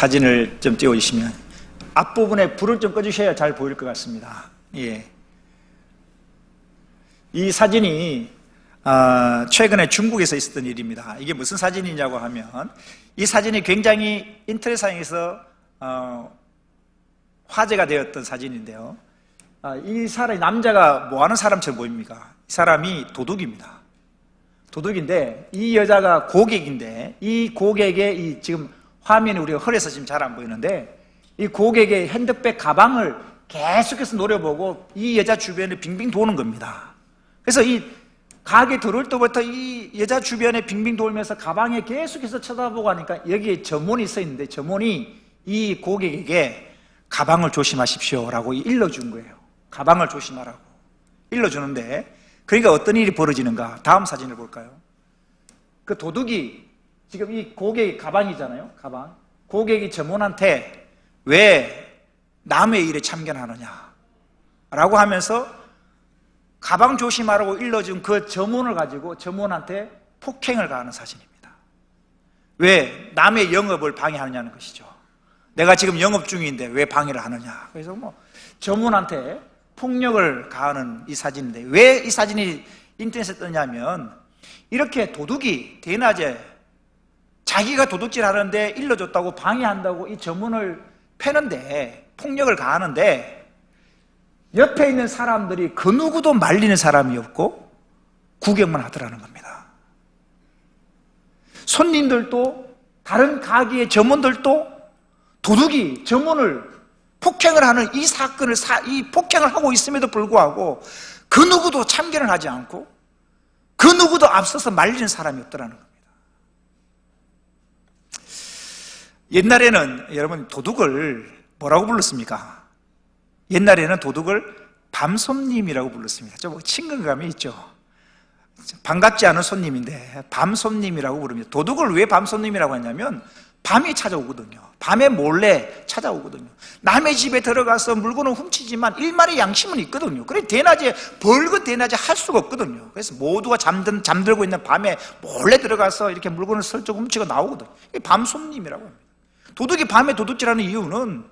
사진을 좀 띄워주시면, 앞부분에 불을 좀 꺼주셔야 잘 보일 것 같습니다. 예. 이 사진이 최근에 중국에서 있었던 일입니다. 이게 무슨 사진이냐고 하면, 이 사진이 굉장히 인터넷상에서 화제가 되었던 사진인데요. 이 사람이, 남자가 뭐 하는 사람처럼 보입니까? 이 사람이 도둑입니다. 도둑인데, 이 여자가 고객인데, 이 고객의 지금 화면이 우리가 흐려서 지금 잘 안 보이는데, 이 고객의 핸드백 가방을 계속해서 노려보고 이 여자 주변에 빙빙 도는 겁니다. 그래서 이 가게 들어올 때부터 이 여자 주변에 빙빙 돌면서 가방에 계속해서 쳐다보고 하니까 여기에 점원이 써 있는데, 점원이 이 고객에게 가방을 조심하십시오 라고 일러준 거예요. 가방을 조심하라고 일러주는데, 그러니까 어떤 일이 벌어지는가? 다음 사진을 볼까요? 그 도둑이, 지금 이 고객의 가방이잖아요. 가방. 고객이 점원한테 왜 남의 일에 참견하느냐 라고 하면서 가방 조심하라고 일러준 그 점원을 가지고 점원한테 폭행을 가하는 사진입니다. 왜? 남의 영업을 방해하느냐는 것이죠. 내가 지금 영업 중인데 왜 방해를 하느냐. 그래서 점원한테 폭력을 가하는 이 사진인데, 왜 이 사진이 인터넷에 뜨냐면, 이렇게 도둑이 대낮에 자기가 도둑질 하는데 일러줬다고 방해한다고 이 점원을 패는데, 폭력을 가하는데, 옆에 있는 사람들이 그 누구도 말리는 사람이 없고 구경만 하더라는 겁니다. 손님들도, 다른 가게의 점원들도 도둑이 점원을 폭행을 하는 이 사건을, 이 폭행을 하고 있음에도 불구하고 그 누구도 참견을 하지 않고 그 누구도 앞서서 말리는 사람이 없더라는 겁니다. 옛날에는 여러분 도둑을 뭐라고 불렀습니까? 옛날에는 도둑을 밤손님이라고 불렀습니다. 좀 친근감이 있죠. 반갑지 않은 손님인데 밤손님이라고 부릅니다. 도둑을 왜 밤손님이라고 하냐면, 밤에 찾아오거든요. 밤에 몰래 찾아오거든요. 남의 집에 들어가서 물건을 훔치지만 일말의 양심은 있거든요. 그래 대낮에, 벌겋 대낮에 할 수가 없거든요. 그래서 모두가 잠들고 있는 밤에 몰래 들어가서 이렇게 물건을 슬쩍 훔치고 나오거든요. 이게 밤손님이라고 합니다. 도둑이 밤에 도둑질하는 이유는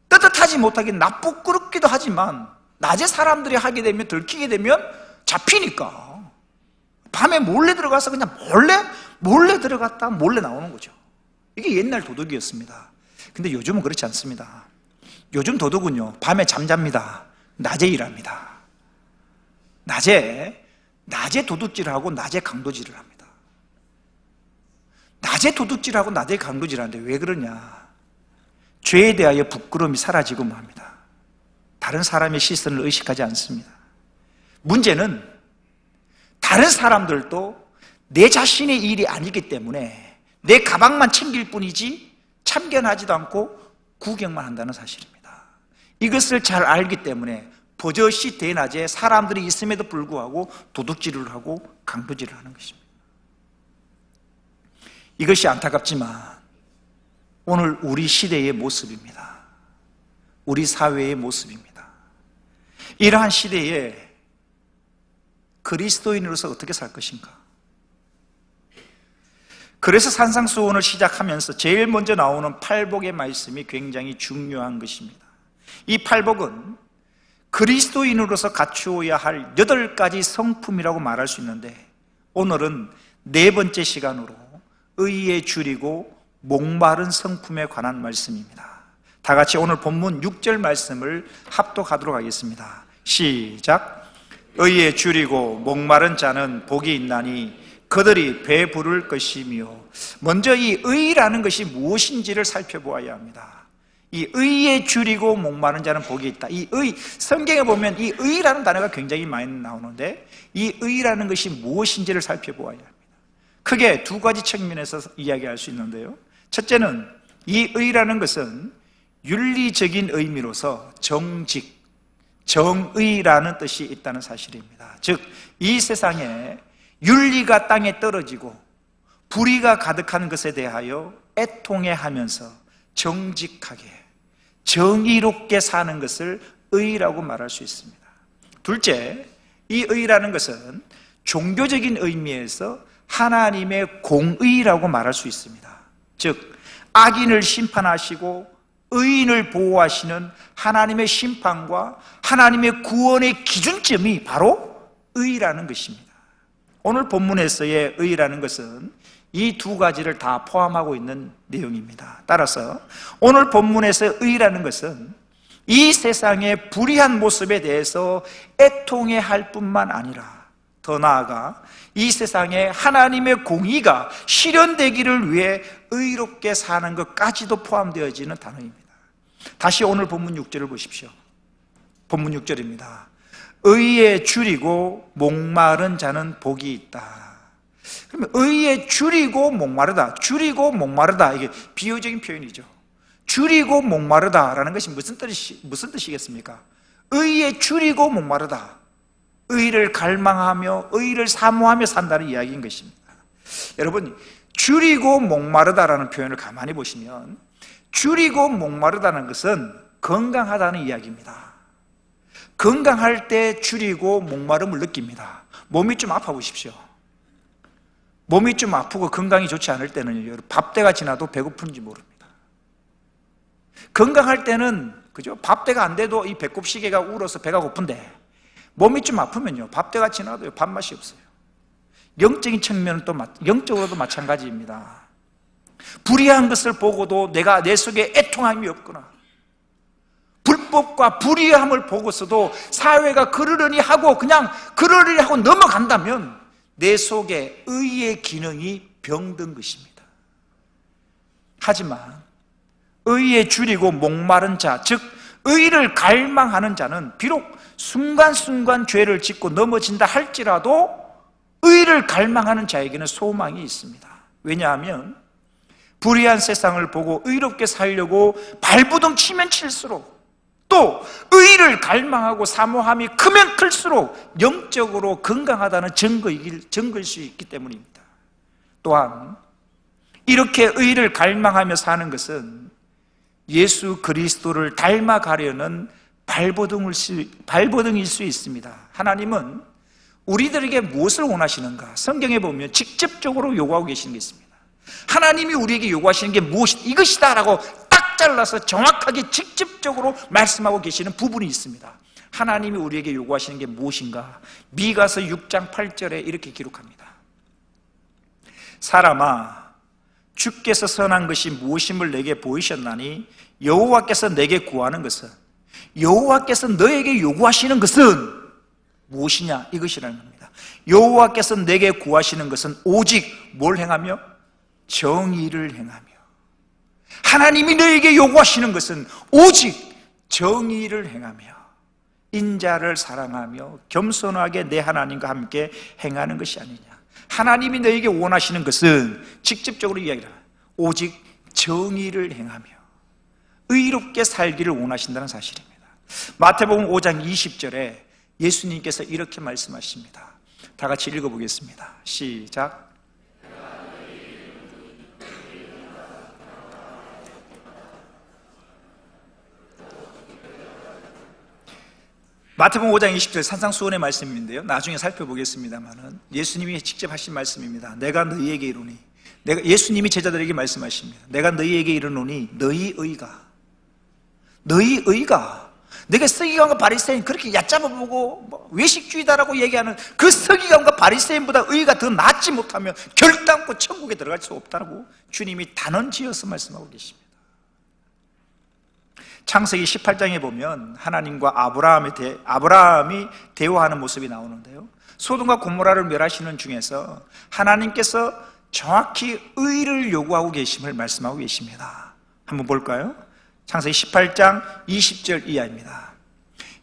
떳떳하지 못하긴 나쁘끄럽기도 하지만, 낮에 사람들이 하게 되면, 들키게 되면 잡히니까 밤에 몰래 들어가서 그냥 몰래 들어갔다 몰래 나오는 거죠. 이게 옛날 도둑이었습니다. 근데 요즘은 그렇지 않습니다. 요즘 도둑은요, 밤에 잠잡니다. 낮에 일합니다. 낮에 도둑질하고 낮에 강도질을 합니다. 낮에 도둑질하고 낮에 강도질하는데 왜 그러냐? 죄에 대하여 부끄러움이 사라지고 맙니다. 다른 사람의 시선을 의식하지 않습니다. 문제는 다른 사람들도 내 자신의 일이 아니기 때문에 내 가방만 챙길 뿐이지 참견하지도 않고 구경만 한다는 사실입니다. 이것을 잘 알기 때문에 버젓이 대낮에 사람들이 있음에도 불구하고 도둑질을 하고 강도질을 하는 것입니다. 이것이 안타깝지만 오늘 우리 시대의 모습입니다. 우리 사회의 모습입니다. 이러한 시대에 그리스도인으로서 어떻게 살 것인가? 그래서 산상수훈을 시작하면서 제일 먼저 나오는 팔복의 말씀이 굉장히 중요한 것입니다. 이 팔복은 그리스도인으로서 갖추어야 할 8가지 성품이라고 말할 수 있는데, 오늘은 4번째 시간으로 의에 줄이고 목마른 성품에 관한 말씀입니다. 다 같이 오늘 본문 6절 말씀을 합독하도록 하겠습니다. 시작. 의에 줄이고 목마른 자는 복이 있나니 그들이 배부를 것이며. 먼저 이 의라는 것이 무엇인지를 살펴보아야 합니다. 이 의에 줄이고 목마른 자는 복이 있다. 이 의, 성경에 보면 이 의라는 단어가 굉장히 많이 나오는데, 이 의라는 것이 무엇인지를 살펴보아야 합니다. 크게 2가지 측면에서 이야기할 수 있는데요, 첫째는 이 의라는 것은 윤리적인 의미로서 정직, 정의라는 뜻이 있다는 사실입니다. 즉, 이 세상에 윤리가 땅에 떨어지고 불의가 가득한 것에 대하여 애통해하면서 정직하게, 정의롭게 사는 것을 의라고 말할 수 있습니다. 둘째, 이 의라는 것은 종교적인 의미에서 하나님의 공의라고 말할 수 있습니다. 즉 악인을 심판하시고 의인을 보호하시는 하나님의 심판과 하나님의 구원의 기준점이 바로 의라는 것입니다. 오늘 본문에서의 의라는 것은 이 두 가지를 다 포함하고 있는 내용입니다. 따라서 오늘 본문에서 의라는 것은 이 세상의 불의한 모습에 대해서 애통해할 뿐만 아니라 더 나아가 이 세상에 하나님의 공의가 실현되기를 위해 의롭게 사는 것까지도 포함되어지는 단어입니다. 다시 오늘 본문 6절을 보십시오. 본문 6절입니다. 의에 줄이고 목마른 자는 복이 있다. 그러면 의에 줄이고 목마르다, 줄이고 목마르다, 이게 비유적인 표현이죠. 줄이고 목마르다라는 것이 무슨 뜻이겠습니까? 의에 줄이고 목마르다, 의를 갈망하며 의를 사모하며 산다는 이야기인 것입니다. 여러분, 줄이고 목마르다라는 표현을 가만히 보시면 줄이고 목마르다는 것은 건강하다는 이야기입니다. 건강할 때 줄이고 목마름을 느낍니다. 몸이 좀 아파 보십시오. 몸이 좀 아프고 건강이 좋지 않을 때는 밥때가 지나도 배고픈지 모릅니다. 건강할 때는 그죠? 밥때가 안 돼도 이 배꼽 시계가 울어서 배가 고픈데 몸이 좀 아프면요 밥때가 지나도 밥맛이 없어요. 영적인 측면은 또 영적으로도 마찬가지입니다. 불의한 것을 보고도 내가 내 속에 애통함이 없거나 불법과 불의함을 보고서도 사회가 그러려니 하고 그냥 그러려니 하고 넘어간다면 내 속에 의의 기능이 병든 것입니다. 하지만 의에 줄이고 목마른 자, 즉 의를 갈망하는 자는 비록 순간순간 죄를 짓고 넘어진다 할지라도 의를 갈망하는 자에게는 소망이 있습니다. 왜냐하면 불의한 세상을 보고 의롭게 살려고 발부둥 치면 칠수록 또 의를 갈망하고 사모함이 크면 클수록 영적으로 건강하다는 증거일 수 있기 때문입니다. 또한 이렇게 의를 갈망하며 사는 것은 예수 그리스도를 닮아가려는 발버둥일 수 있습니다. 하나님은 우리들에게 무엇을 원하시는가? 성경에 보면 직접적으로 요구하고 계시는 게 있습니다. 하나님이 우리에게 요구하시는 게 이것이다 라고 딱 잘라서 정확하게 직접적으로 말씀하고 계시는 부분이 있습니다. 하나님이 우리에게 요구하시는 게 무엇인가? 미가서 6장 8절에 이렇게 기록합니다. 사람아, 주께서 선한 것이 무엇임을 내게 보이셨나니 여호와께서 내게 구하는 것은, 여호와께서 너에게 요구하시는 것은 무엇이냐? 이것이라는 겁니다. 여호와께서 내게 구하시는 것은 오직 뭘 행하며? 정의를 행하며. 하나님이 너에게 요구하시는 것은 오직 정의를 행하며 인자를 사랑하며 겸손하게 내 하나님과 함께 행하는 것이 아니냐. 하나님이 너에게 원하시는 것은 직접적으로 이야기를 합니다. 오직 정의를 행하며 의롭게 살기를 원하신다는 사실입니다. 마태복음 5장 20절에 예수님께서 이렇게 말씀하십니다. 다 같이 읽어보겠습니다. 시작. 마태복음 5장 20절 산상수훈의 말씀인데요, 나중에 살펴보겠습니다만은 예수님이 직접 하신 말씀입니다. 내가 너희에게 이르노니, 예수님이 제자들에게 말씀하십니다. 내가 너희에게 이르노니 너희 의가 내가 서기관과 바리새인 그렇게 얕잡아보고 외식주의다라고 얘기하는 그 서기관과 바리새인보다 의가 더 낫지 못하면 결단코 천국에 들어갈 수 없다고 주님이 단언지어서 말씀하고 계십니다. 창세기 18장에 보면 하나님과 아브라함이 대화하는 모습이 나오는데요, 소돔과 고모라를 멸하시는 중에서 하나님께서 정확히 의를 요구하고 계심을 말씀하고 계십니다. 한번 볼까요? 창세기 18장 20절 이하입니다.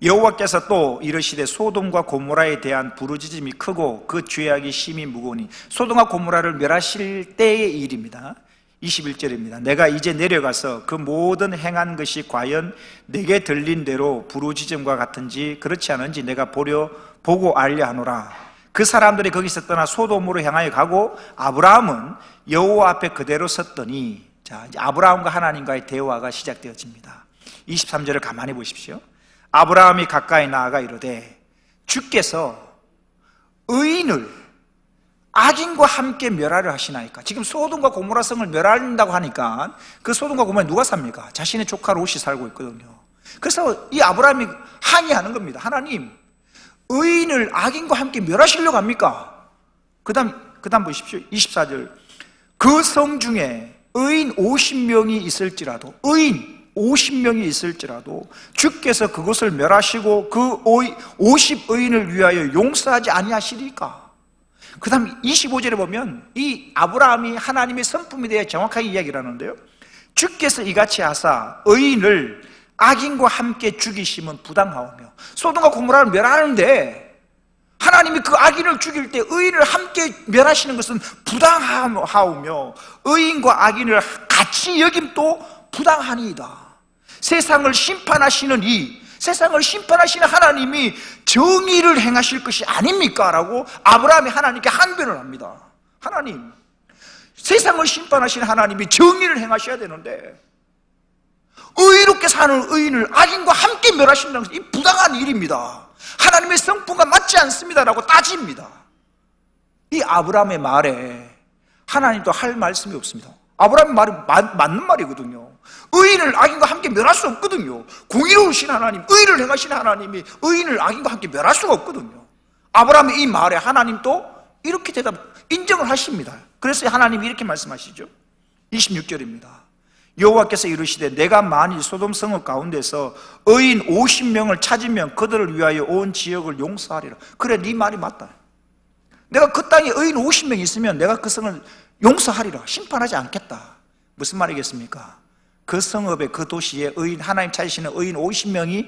여호와께서 또 이르시되 소돔과 고모라에 대한 부르짖음이 크고 그 죄악이 심히 무거우니, 소돔과 고모라를 멸하실 때의 일입니다. 21절입니다. 내가 이제 내려가서 그 모든 행한 것이 과연 내게 들린 대로 부르짖음과 같은지 그렇지 않은지 내가 보고 알려 하노라. 그 사람들이 거기서 떠나 소돔으로 향하여 가고 아브라함은 여호와 앞에 그대로 섰더니, 자, 이제 아브라함과 하나님과의 대화가 시작되어집니다. 23절을 가만히 보십시오. 아브라함이 가까이 나아가 이르되 주께서 의인을 악인과 함께 멸하려 하시나이까. 지금 소돔과 고모라 성을 멸한다고 하니까 그 소돔과 고모라에 누가 삽니까? 자신의 조카 롯이 살고 있거든요. 그래서 이 아브라함이 항의하는 겁니다. 하나님, 의인을 악인과 함께 멸하시려고 합니까? 그 다음 보십시오. 24절. 그 성 중에 의인 50명이 있을지라도, 의인 50명이 있을지라도 주께서 그것을 멸하시고 그 50의인을 위하여 용서하지 아니하시리까? 그 다음 25절에 보면 이 아브라함이 하나님의 성품에 대해 정확하게 이야기를 하는데요, 주께서 이같이 하사 의인을 악인과 함께 죽이시면 부당하오며. 소돔과 고모라를 멸하는데 하나님이 그 악인을 죽일 때 의인을 함께 멸하시는 것은 부당하오며 의인과 악인을 같이 여김도 부당하니이다. 세상을 심판하시는 하나님이 정의를 행하실 것이 아닙니까? 라고 아브라함이 하나님께 항변을 합니다. 하나님, 세상을 심판하시는 하나님이 정의를 행하셔야 되는데 의롭게 사는 의인을 악인과 함께 멸하신다는 것은 이 부당한 일입니다. 하나님의 성품과 맞지 않습니다라고 따집니다. 이 아브라함의 말에 하나님도 할 말씀이 없습니다. 아브라함의 말이 맞는 말이거든요. 의인을 악인과 함께 멸할 수 없거든요. 공의로우신 하나님, 의를 행하시는 하나님이 의인을 악인과 함께 멸할 수가 없거든요. 아브라함의 이 말에 하나님도 이렇게 인정을 하십니다. 그래서 하나님이 이렇게 말씀하시죠. 26절입니다. 여호와께서 이르시되 내가 만일 소돔 성읍 가운데서 의인 50명을 찾으면 그들을 위하여 온 지역을 용서하리라. 그래, 네 말이 맞다. 내가 그 땅에 의인 50명이 있으면 내가 그 성을 용서하리라. 심판하지 않겠다. 무슨 말이겠습니까? 그 성읍에, 그 도시에 하나님 찾으시는 의인 50명이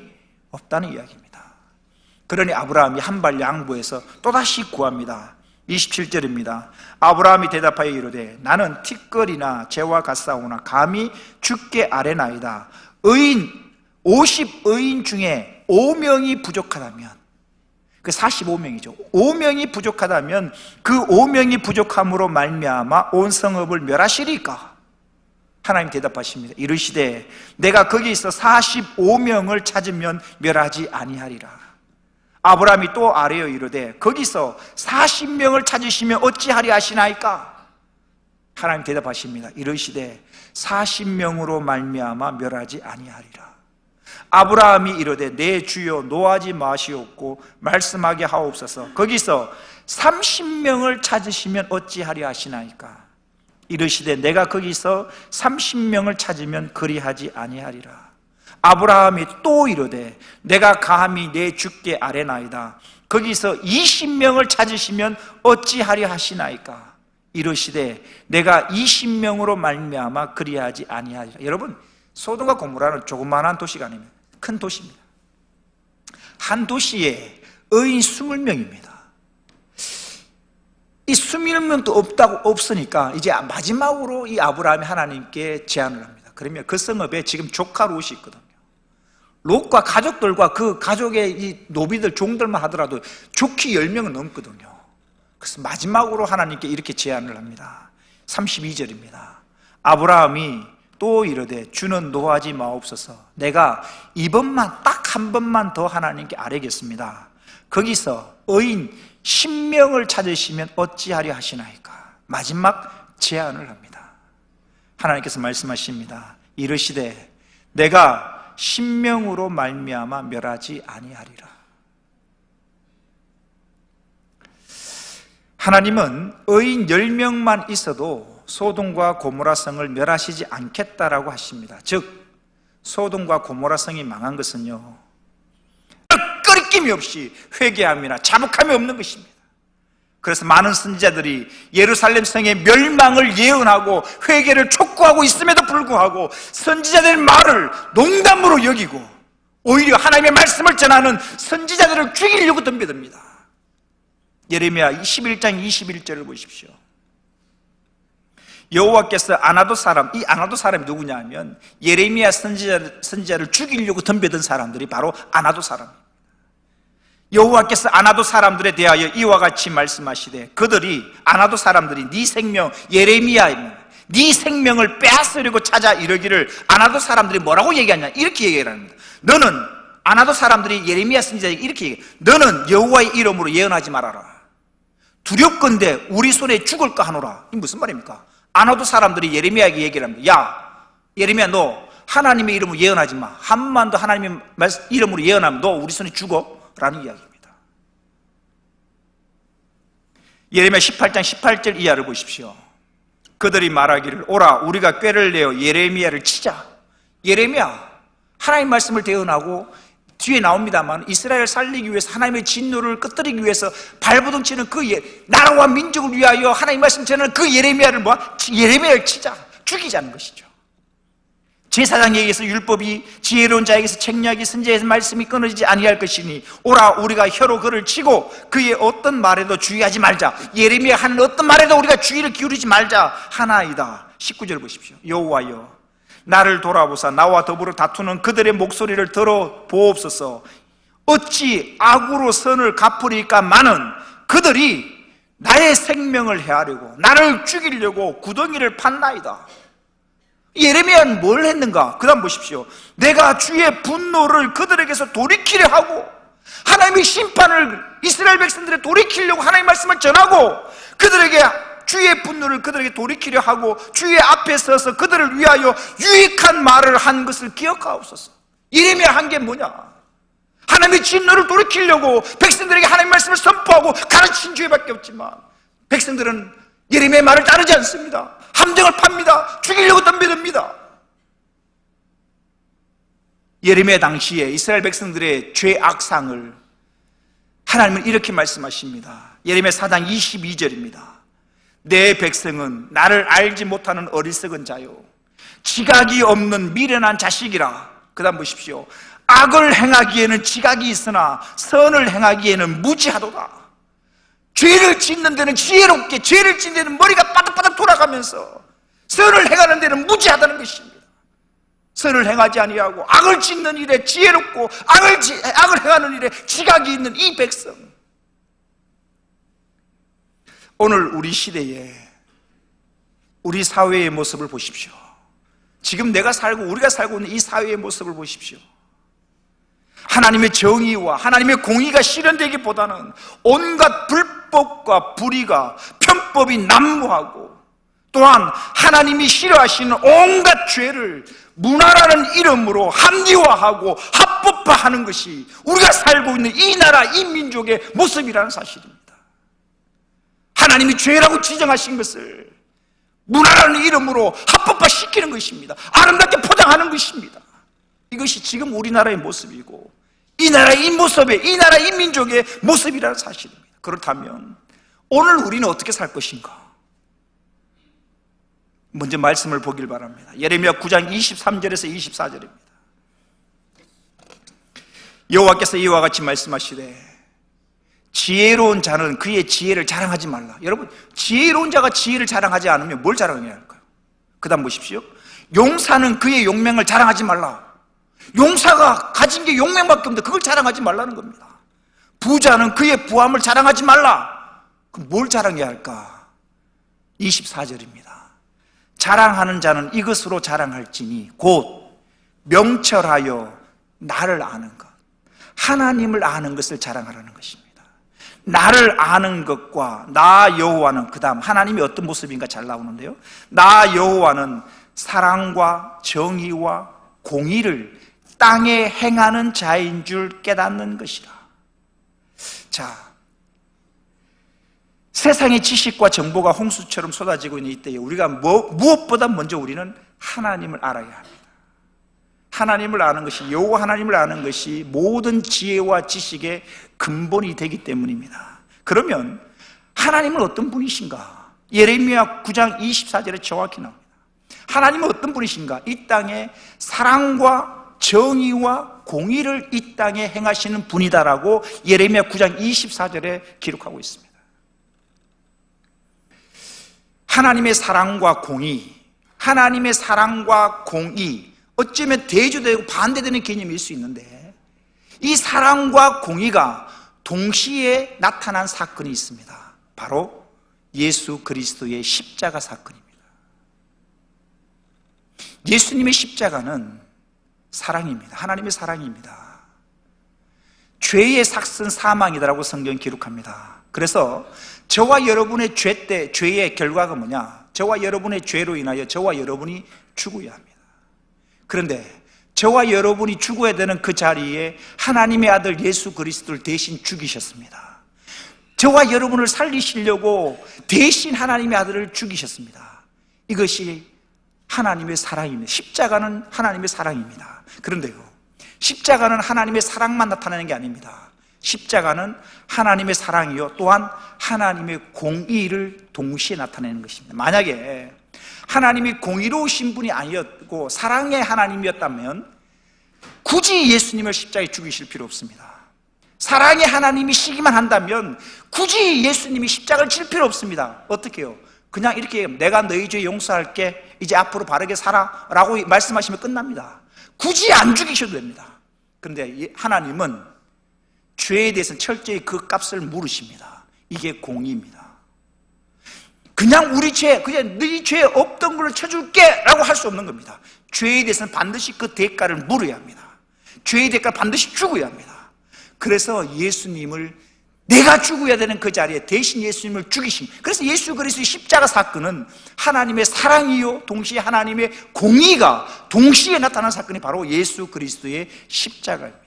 없다는 이야기입니다. 그러니 아브라함이 한 발 양보해서 또다시 구합니다. 27절입니다. 아브라함이 대답하여 이르되 나는 티끌이나 재와 같사오나 감히 주께 아뢰나이다. 의인 50의인 중에 5명이 부족하다면, 그 45명이죠. 5명이 부족하다면 그 5명이 부족함으로 말미암아 온 성읍을 멸하시리까? 하나님 대답하십니다. 이르시되 내가 거기서 45명을 찾으면 멸하지 아니하리라. 아브라함이 또 아뢰어 이르되 거기서 40명을 찾으시면 어찌하리 하시나이까? 하나님 대답하십니다. 이르시되 40명으로 말미암아 멸하지 아니하리라. 아브라함이 이르되 내 주여 노하지 마시옵고 말씀하게 하옵소서. 거기서 30명을 찾으시면 어찌하리 하시나이까? 이르시되 내가 거기서 30명을 찾으면 그리하지 아니하리라. 아브라함이 또 이르되 내가 감히 내 주께 아뢰나이다. 거기서 20명을 찾으시면 어찌하려 하시나이까? 이르시되 내가 20명으로 말미암아 그리하지 아니하리라. 여러분, 소돔과 고모라는 조그만한 도시가 아닙니다. 큰 도시입니다. 한 도시에 의인 20명입니다. 이 21명도 없으니까 이제 마지막으로 이 아브라함이 하나님께 제안을 합니다. 그러면 그 성읍에 지금 조카 롯이 있거든요. 롯과 가족들과 그 가족의 이 노비들, 종들만 하더라도 좋기 10명은 넘거든요. 그래서 마지막으로 하나님께 이렇게 제안을 합니다. 32절입니다. 아브라함이 또 이르되 주는 노하지 마옵소서. 내가 이번만 딱 한 번만 더 하나님께 아뢰겠습니다. 거기서 의인 10명을 찾으시면 어찌하려 하시나이까? 마지막 제안을 합니다. 하나님께서 말씀하십니다. 이르시되 내가 10명으로 말미암아 멸하지 아니하리라. 하나님은 의인 10명만 있어도 소돔과 고모라 성을 멸하시지 않겠다라고 하십니다. 즉 소돔과 고모라 성이 망한 것은요, 끄리낌이 없이 회개함이나 자복함이 없는 것입니다. 그래서 많은 선지자들이 예루살렘 성의 멸망을 예언하고 회개를 촉구하고 있음에도 불구하고 선지자들의 말을 농담으로 여기고 오히려 하나님의 말씀을 전하는 선지자들을 죽이려고 덤벼듭니다. 예레미야 21장 21절을 보십시오. 여호와께서 아나도 사람, 이 아나도 사람이 누구냐 하면 예레미야 선지자를 죽이려고 덤벼든 사람들이 바로 아나도 사람입니다. 여호와께서 아나도 사람들에 대하여 이와 같이 말씀하시되 그들이, 아나도 사람들이 네 생명, 예레미야입니다. 네 생명을 빼앗으려고 찾아 이르기를 아나도 사람들이 뭐라고 얘기하냐, 이렇게 얘기를 합니다. 너는, 아나도 사람들이 예레미야 선지자에게 이렇게 얘기해, 너는 여호와의 이름으로 예언하지 말아라. 두렵건대 우리 손에 죽을까 하노라. 이게 무슨 말입니까? 안 와도 사람들이 예레미야에게 얘기를 합니다. 야, 예레미야, 너 하나님의 이름으로 예언하지 마. 한 번만 더 하나님의 이름으로 예언하면 너 우리 손에 죽어. 라는 이야기입니다. 예레미야 18장 18절 이하를 보십시오. 그들이 말하기를 오라 우리가 꾀를 내어 예레미야를 치자. 예레미야 하나님 말씀을 대언하고 뒤에 나옵니다만 이스라엘을 살리기 위해서 하나님의 진노를 끄트리기 위해서 발버둥치는 그 나라와 민족을 위하여 하나님 말씀 전하는 그 예레미야를 예레미야를 치자. 죽이자는 것이죠. 제사장에게서 율법이 지혜로운 자에게서 책략이 선지자의 말씀이 끊어지지 아니할 것이니 오라 우리가 혀로 그를 치고 그의 어떤 말에도 주의하지 말자. 예레미야 하는 어떤 말에도 우리가 주의를 기울이지 말자 하나이다. 19절 보십시오. 여호와여 나를 돌아보사 나와 더불어 다투는 그들의 목소리를 들어보옵소서. 어찌 악으로 선을 갚으리까마는 그들이 나의 생명을 해하려고 나를 죽이려고 구덩이를 팠나이다. 예레미야는 뭘 했는가? 그 다음 보십시오. 내가 주의 분노를 그들에게서 돌이키려 하고 하나님의 심판을 이스라엘 백성들에 돌이키려고 하나님의 말씀을 전하고 그들에게 주의 분노를 그들에게 돌이키려 하고 주의 앞에 서서 그들을 위하여 유익한 말을 한 것을 기억하옵소서. 예레미야 한 게 뭐냐? 하나님의 진노를 돌이키려고 백성들에게 하나님의 말씀을 선포하고 가르친 죄밖에 없지만 백성들은 예레미야의 말을 따르지 않습니다. 함정을 팝니다. 죽이려고 덤벼듭니다. 예레미야 당시에 이스라엘 백성들의 죄악상을 하나님은 이렇게 말씀하십니다. 예레미야 4장 22절입니다. 내 백성은 나를 알지 못하는 어리석은 자요 지각이 없는 미련한 자식이라. 그 다음 보십시오. 악을 행하기에는 지각이 있으나 선을 행하기에는 무지하도다. 죄를 짓는 데는 지혜롭게, 죄를 짓는 데는 머리가 바닥바닥 돌아가면서 선을 행하는 데는 무지하다는 것입니다. 선을 행하지 아니하고 악을 짓는 일에 지혜롭고 악을 행하는 일에 지각이 있는 이 백성. 오늘 우리 시대에 우리 사회의 모습을 보십시오. 지금 내가 살고 우리가 살고 있는 이 사회의 모습을 보십시오. 하나님의 정의와 하나님의 공의가 실현되기보다는 온갖 불법과 불의가 편법이 난무하고 또한 하나님이 싫어하시는 온갖 죄를 문화라는 이름으로 합리화하고 합법화하는 것이 우리가 살고 있는 이 나라 이 민족의 모습이라는 사실입니다. 하나님이 죄라고 지정하신 것을 문화라는 이름으로 합법화시키는 것입니다. 아름답게 포장하는 것입니다. 이것이 지금 우리나라의 모습이고 이 나라의 이 모습의 이 나라 이 민족의 모습이라는 사실입니다. 그렇다면 오늘 우리는 어떻게 살 것인가? 먼저 말씀을 보길 바랍니다. 예레미야 9장 23절에서 24절입니다. 여호와께서 이와 같이 말씀하시되 지혜로운 자는 그의 지혜를 자랑하지 말라. 여러분, 지혜로운 자가 지혜를 자랑하지 않으면 뭘 자랑해야 할까요? 그 다음 보십시오. 용사는 그의 용맹을 자랑하지 말라. 용사가 가진 게 용맹밖에 없는데 그걸 자랑하지 말라는 겁니다. 부자는 그의 부함을 자랑하지 말라. 그럼 뭘 자랑해야 할까? 24절입니다. 자랑하는 자는 이것으로 자랑할지니 곧 명철하여 나를 아는 것, 하나님을 아는 것을 자랑하라는 것입니다. 나를 아는 것과 나 여호와는, 그 다음 하나님이 어떤 모습인가 잘 나오는데요, 나 여호와는 사랑과 정의와 공의를 땅에 행하는 자인 줄 깨닫는 것이라. 자, 세상의 지식과 정보가 홍수처럼 쏟아지고 있는 이때에 우리가 무엇보다 먼저 우리는 하나님을 알아야 합니다. 하나님을 아는 것이, 여호와 하나님을 아는 것이 모든 지혜와 지식의 근본이 되기 때문입니다. 그러면 하나님은 어떤 분이신가? 예레미야 9장 24절에 정확히 나옵니다. 하나님은 어떤 분이신가? 이 땅에 사랑과 정의와 공의를 이 땅에 행하시는 분이다라고 예레미야 9장 24절에 기록하고 있습니다. 하나님의 사랑과 공의, 하나님의 사랑과 공의, 어쩌면 대조되고 반대되는 개념일 수 있는데 이 사랑과 공의가 동시에 나타난 사건이 있습니다. 바로 예수 그리스도의 십자가 사건입니다. 예수님의 십자가는 사랑입니다. 하나님의 사랑입니다. 죄의 삭은 사망이다라고 성경이 기록합니다. 그래서 저와 여러분의 죄의 결과가 뭐냐? 저와 여러분의 죄로 인하여 저와 여러분이 죽어야 합니다. 그런데 저와 여러분이 죽어야 되는 그 자리에 하나님의 아들 예수 그리스도를 대신 죽이셨습니다. 저와 여러분을 살리시려고 대신 하나님의 아들을 죽이셨습니다. 이것이 하나님의 사랑입니다. 십자가는 하나님의 사랑입니다. 그런데요, 십자가는 하나님의 사랑만 나타내는 게 아닙니다. 십자가는 하나님의 사랑이요 또한 하나님의 공의를 동시에 나타내는 것입니다. 만약에 하나님이 공의로우신 분이 아니었고 사랑의 하나님이었다면 굳이 예수님을 십자가에 죽이실 필요 없습니다. 사랑의 하나님이시기만 한다면 굳이 예수님이 십자가를 질 필요 없습니다. 어떻게 해요? 그냥 이렇게 내가 너희 죄 용서할게, 이제 앞으로 바르게 살아 라고 말씀하시면 끝납니다. 굳이 안 죽이셔도 됩니다. 그런데 하나님은 죄에 대해서는 철저히 그 값을 물으십니다. 이게 공의입니다. 그냥 우리 죄, 그냥 네 죄 없던 걸 쳐줄게 라고 할 수 없는 겁니다. 죄에 대해서는 반드시 그 대가를 물어야 합니다. 죄의 대가를 반드시 죽어야 합니다. 그래서 예수님을, 내가 죽어야 되는 그 자리에 대신 예수님을 죽이심. 그래서 예수 그리스도의 십자가 사건은 하나님의 사랑이요 동시에 하나님의 공의가 동시에 나타난 사건이 바로 예수 그리스도의 십자가입니다.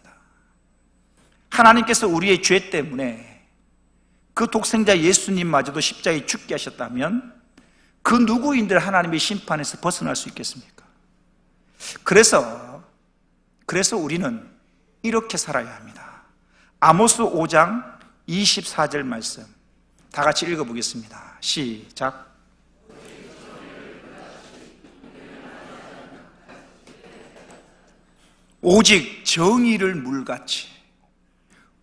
하나님께서 우리의 죄 때문에 그 독생자 예수님마저도 십자가에 죽게 하셨다면 그 누구인들 하나님의 심판에서 벗어날 수 있겠습니까? 그래서 우리는 이렇게 살아야 합니다. 아모스 5장 24절 말씀 다 같이 읽어보겠습니다. 시작. 오직 정의를 물같이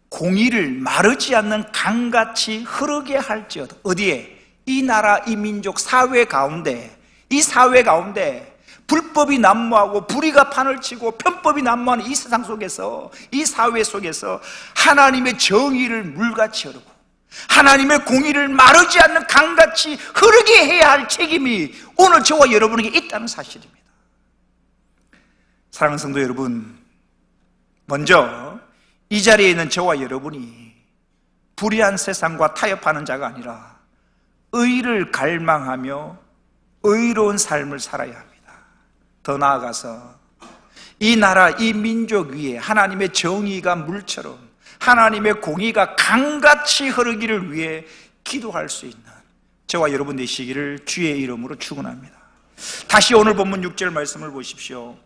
공의를 마르지 않는 강같이 흐르게 할지어다. 어디에? 이 나라 이 민족 사회 가운데, 이 사회 가운데 불법이 난무하고 불의가 판을 치고 편법이 난무하는 이 세상 속에서, 이 사회 속에서 하나님의 정의를 물같이 흐르고 하나님의 공의를 마르지 않는 강같이 흐르게 해야 할 책임이 오늘 저와 여러분에게 있다는 사실입니다. 사랑하는 성도 여러분, 먼저 이 자리에 있는 저와 여러분이 불의한 세상과 타협하는 자가 아니라 의를 갈망하며 의로운 삶을 살아야 합니다. 더 나아가서 이 나라, 이 민족 위에 하나님의 정의가 물처럼 하나님의 공의가 강같이 흐르기를 위해 기도할 수 있는 저와 여러분 되시기를 주의 이름으로 축원합니다. 다시 오늘 본문 6절 말씀을 보십시오.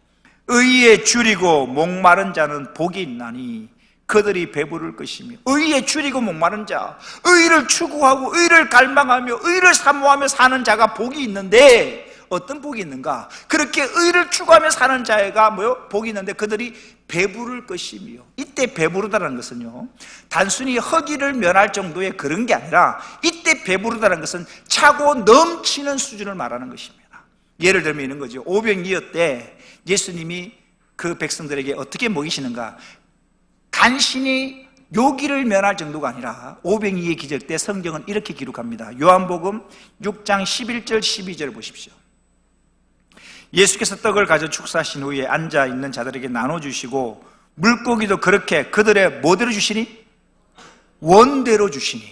의에 줄이고 목마른 자는 복이 있나니 그들이 배부를 것이며. 의에 줄이고 목마른 자, 의를 추구하고 의를 갈망하며 의를 사모하며 사는 자가 복이 있는데 어떤 복이 있는가? 그렇게 의를 추구하며 사는 자가 뭐요? 복이 있는데 그들이 배부를 것이며. 이때 배부르다는 것은요 단순히 허기를 면할 정도의 그런 게 아니라 이때 배부르다는 것은 차고 넘치는 수준을 말하는 것입니다. 예를 들면 이런 거죠. 오병이어 때 예수님이 그 백성들에게 어떻게 먹이시는가? 간신히 요기를 면할 정도가 아니라 오병이의 기적 때 성경은 이렇게 기록합니다. 요한복음 6장 11절 12절 보십시오. 예수께서 떡을 가져 축사하신 후에 앉아있는 자들에게 나눠주시고 물고기도 그렇게 그들의 뭐대로 주시니? 원대로 주시니.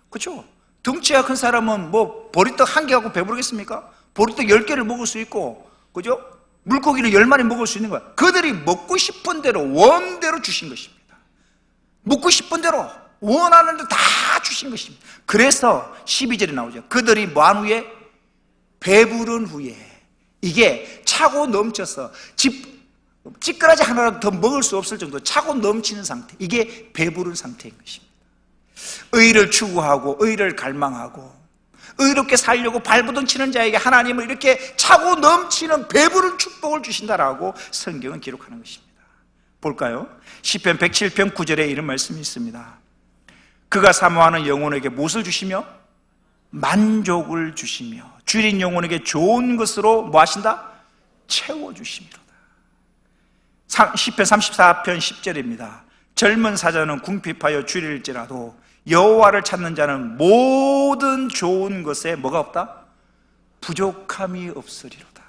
그렇죠? 덩치가 큰 사람은 뭐 보리떡 한 개 갖고 배부르겠습니까? 보리떡 10개를 먹을 수 있고, 그죠? 물고기를 10마리 먹을 수 있는 거야. 그들이 먹고 싶은 대로 원대로 주신 것입니다. 먹고 싶은 대로 원하는 대로 다 주신 것입니다. 그래서 12절에 나오죠. 그들이 뭐한 후에? 배부른 후에. 이게 차고 넘쳐서 찌끄러지 하나라도 더 먹을 수 없을 정도 차고 넘치는 상태, 이게 배부른 상태인 것입니다. 의를 추구하고 의를 갈망하고 의롭게 살려고 발버둥 치는 자에게 하나님은 이렇게 차고 넘치는 배부른 축복을 주신다라고 성경은 기록하는 것입니다. 볼까요? 시편 107편 9절에 이런 말씀이 있습니다. 그가 사모하는 영혼에게 무엇을 주시며? 만족을 주시며 줄인 영혼에게 좋은 것으로 뭐 하신다? 채워주시미로다. 시편 34편 10절입니다. 젊은 사자는 궁핍하여 줄일지라도 여호와를 찾는 자는 모든 좋은 것에 뭐가 없다? 부족함이 없으리로다.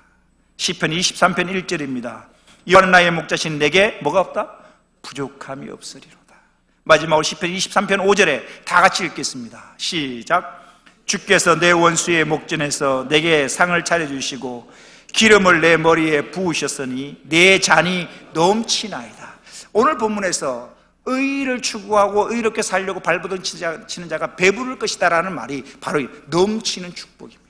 시편 23편 1절입니다. 여호와는 나의 목자신 내게 뭐가 없다? 부족함이 없으리로다. 마지막으로 시편 23편 5절에 다 같이 읽겠습니다. 시작. 주께서 내 원수의 목전에서 내게 상을 차려주시고 기름을 내 머리에 부으셨으니 내 잔이 넘치나이다. 오늘 본문에서 의를 추구하고 의롭게 살려고 발버둥 치는 자가 배부를 것이다 라는 말이 바로 넘치는 축복입니다.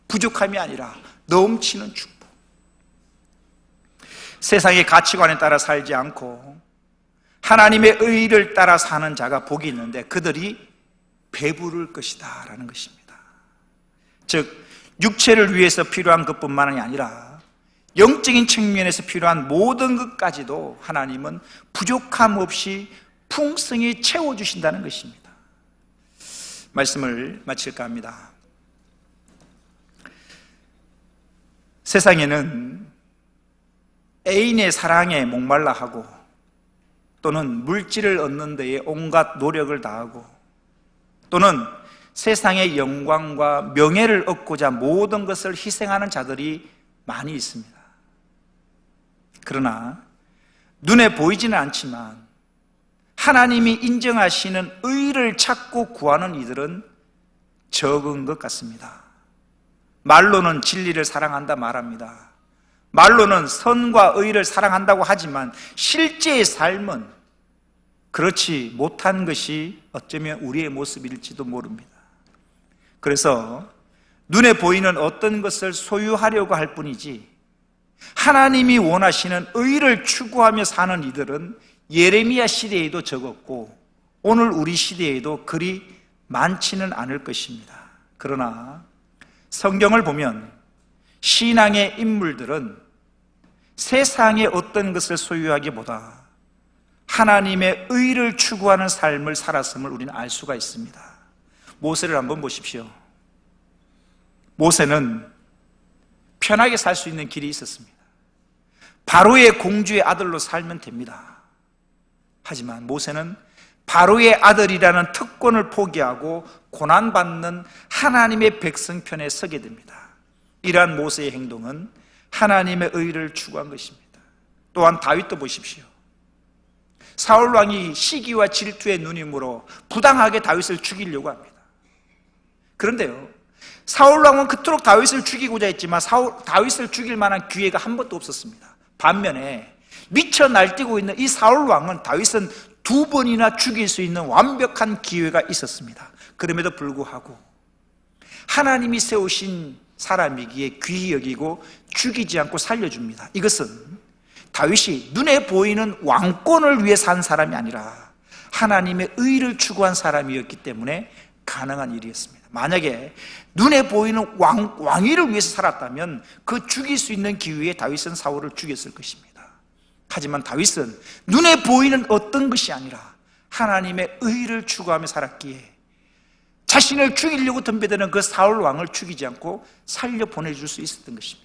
부족함이 아니라 넘치는 축복. 세상의 가치관에 따라 살지 않고 하나님의 의를 따라 사는 자가 복이 있는데 그들이 배부를 것이다 라는 것입니다. 즉 육체를 위해서 필요한 것뿐만이 아니라 영적인 측면에서 필요한 모든 것까지도 하나님은 부족함 없이 풍성히 채워주신다는 것입니다. 말씀을 마칠까 합니다. 세상에는 애인의 사랑에 목말라 하고 또는 물질을 얻는 데에 온갖 노력을 다하고 또는 세상의 영광과 명예를 얻고자 모든 것을 희생하는 자들이 많이 있습니다. 그러나 눈에 보이지는 않지만 하나님이 인정하시는 의를 찾고 구하는 이들은 적은 것 같습니다. 말로는 진리를 사랑한다 말합니다. 말로는 선과 의를 사랑한다고 하지만 실제의 삶은 그렇지 못한 것이 어쩌면 우리의 모습일지도 모릅니다. 그래서 눈에 보이는 어떤 것을 소유하려고 할 뿐이지 하나님이 원하시는 의를 추구하며 사는 이들은 예레미야 시대에도 적었고 오늘 우리 시대에도 그리 많지는 않을 것입니다. 그러나 성경을 보면 신앙의 인물들은 세상의 어떤 것을 소유하기보다 하나님의 의를 추구하는 삶을 살았음을 우리는 알 수가 있습니다. 모세를 한번 보십시오. 모세는 편하게 살 수 있는 길이 있었습니다. 바로의 공주의 아들로 살면 됩니다. 하지만 모세는 바로의 아들이라는 특권을 포기하고 고난받는 하나님의 백성 편에 서게 됩니다. 이러한 모세의 행동은 하나님의 의를 추구한 것입니다. 또한 다윗도 보십시오. 사울 왕이 시기와 질투의 누님으로 부당하게 다윗을 죽이려고 합니다. 그런데요, 사울 왕은 그토록 다윗을 죽이고자 했지만 다윗을 죽일 만한 기회가 한 번도 없었습니다. 반면에 미쳐 날뛰고 있는 이 사울 왕은 다윗은 2번이나 죽일 수 있는 완벽한 기회가 있었습니다. 그럼에도 불구하고 하나님이 세우신 사람이기에 귀히 여기고 죽이지 않고 살려줍니다. 이것은 다윗이 눈에 보이는 왕권을 위해 산 사람이 아니라 하나님의 의를 추구한 사람이었기 때문에 가능한 일이었습니다. 만약에 눈에 보이는 왕위를 위해서 살았다면 그 죽일 수 있는 기회에 다윗은 사울을 죽였을 것입니다. 하지만 다윗은 눈에 보이는 어떤 것이 아니라 하나님의 의를 추구하며 살았기에 자신을 죽이려고 덤벼드는 그 사울 왕을 죽이지 않고 살려 보내줄 수 있었던 것입니다.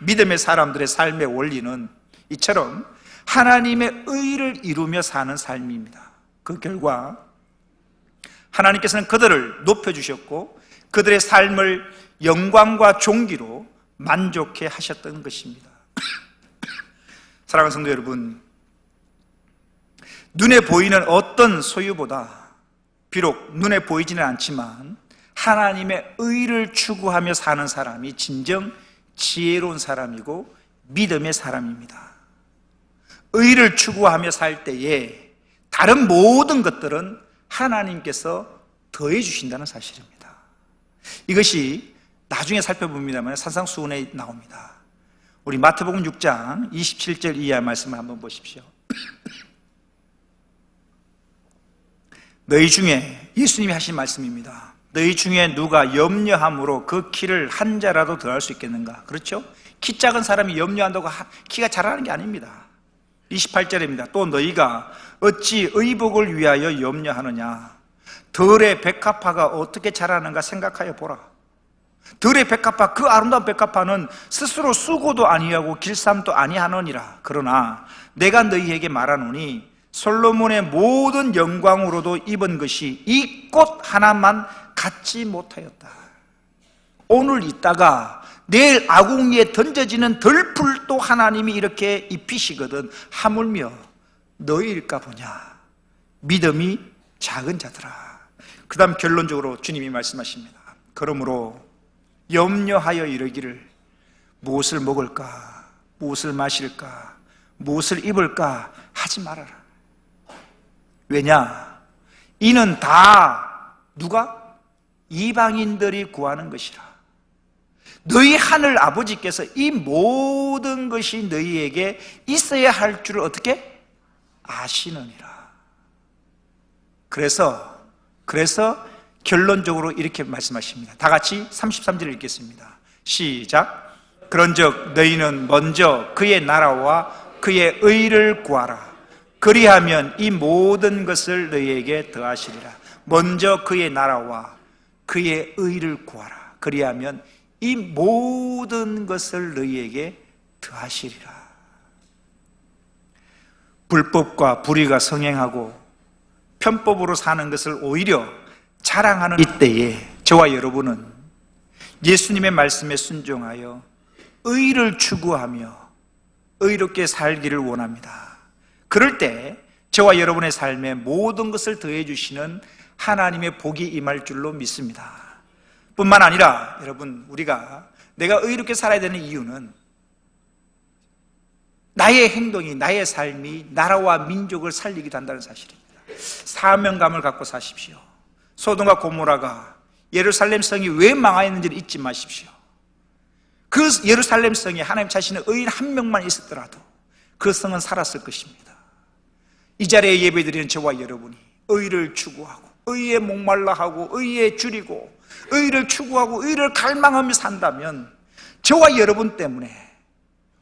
믿음의 사람들의 삶의 원리는 이처럼 하나님의 의를 이루며 사는 삶입니다. 그 결과 하나님께서는 그들을 높여주셨고 그들의 삶을 영광과 존귀로 만족해 하셨던 것입니다. 사랑하는 성도 여러분, 눈에 보이는 어떤 소유보다 비록 눈에 보이지는 않지만 하나님의 의를 추구하며 사는 사람이 진정 지혜로운 사람이고 믿음의 사람입니다. 의를 추구하며 살 때에 다른 모든 것들은 하나님께서 더해 주신다는 사실입니다. 이것이 나중에 살펴봅니다만 산상수훈에 나옵니다. 우리 마태복음 6장 27절 이하 말씀을 한번 보십시오. 너희 중에, 예수님이 하신 말씀입니다. 너희 중에 누가 염려함으로 그 키를 한 자라도 더할 수 있겠는가? 그렇죠? 키 작은 사람이 염려한다고 키가 자라는 게 아닙니다. 28절입니다. 또 너희가 어찌 의복을 위하여 염려하느냐? 들의 백합화가 어떻게 자라는가 생각하여 보라. 들의 백합화, 그 아름다운 백합화는 스스로 수고도 아니하고 길쌈도 아니하느니라. 그러나 내가 너희에게 말하노니 솔로몬의 모든 영광으로도 입은 것이 이 꽃 하나만 갖지 못하였다. 오늘 있다가 내일 아궁이에 던져지는 들풀도 하나님이 이렇게 입히시거든. 하물며 너희일까 보냐. 믿음이 작은 자들아. 그 다음 결론적으로 주님이 말씀하십니다. 그러므로 염려하여 이르기를 무엇을 먹을까, 무엇을 마실까, 무엇을 입을까 하지 말아라. 왜냐? 이는 다 누가? 이방인들이 구하는 것이라. 너희 하늘 아버지께서 이 모든 것이 너희에게 있어야 할 줄을 어떻게? 아시느니라. 그래서 결론적으로 이렇게 말씀하십니다. 다 같이 33절을 읽겠습니다. 시작. 그런즉 너희는 먼저 그의 나라와 그의 의를 구하라. 그리하면 이 모든 것을 너희에게 더하시리라. 먼저 그의 나라와 그의 의를 구하라. 그리하면 이 모든 것을 너희에게 더하시리라. 불법과 불의가 성행하고 편법으로 사는 것을 오히려 자랑하는 이때에 저와 여러분은 예수님의 말씀에 순종하여 의를 추구하며 의롭게 살기를 원합니다. 그럴 때 저와 여러분의 삶에 모든 것을 더해 주시는 하나님의 복이 임할 줄로 믿습니다. 뿐만 아니라 여러분, 우리가 내가 의롭게 살아야 되는 이유는 나의 행동이, 나의 삶이 나라와 민족을 살리기도 한다는 사실입니다. 사명감을 갖고 사십시오. 소돔과 고모라가 예루살렘 성이 왜 망하였는지를 잊지 마십시오. 그 예루살렘 성에 하나님 자신의 의인 한 명만 있었더라도 그 성은 살았을 것입니다. 이 자리에 예배드리는 저와 여러분이 의를 추구하고 의에 목말라 하고 의에 줄이고 의를 추구하고 의를 갈망하며 산다면 저와 여러분 때문에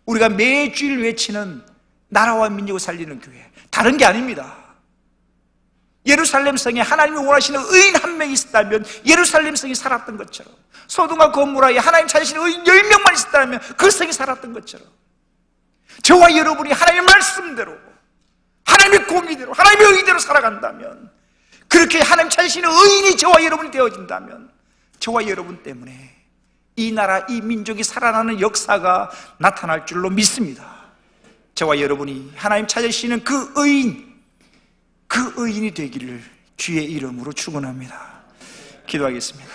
우리가 매주일 외치는 나라와 민족을 살리는 교회, 다른 게 아닙니다. 예루살렘 성에 하나님이 원하시는 의인 한 명이 있었다면 예루살렘 성이 살았던 것처럼, 소돔과 고모라에 하나님 찾으시는 의인 10명만 있었다면 그 성이 살았던 것처럼, 저와 여러분이 하나님의 말씀대로, 하나님의 공의대로, 하나님의 의대로 살아간다면, 그렇게 하나님 찾으시는 의인이 저와 여러분이 되어진다면 저와 여러분 때문에 이 나라, 이 민족이 살아나는 역사가 나타날 줄로 믿습니다. 저와 여러분이 하나님 찾으시는 그 의인이 되기를 주의 이름으로 축원합니다. 기도하겠습니다.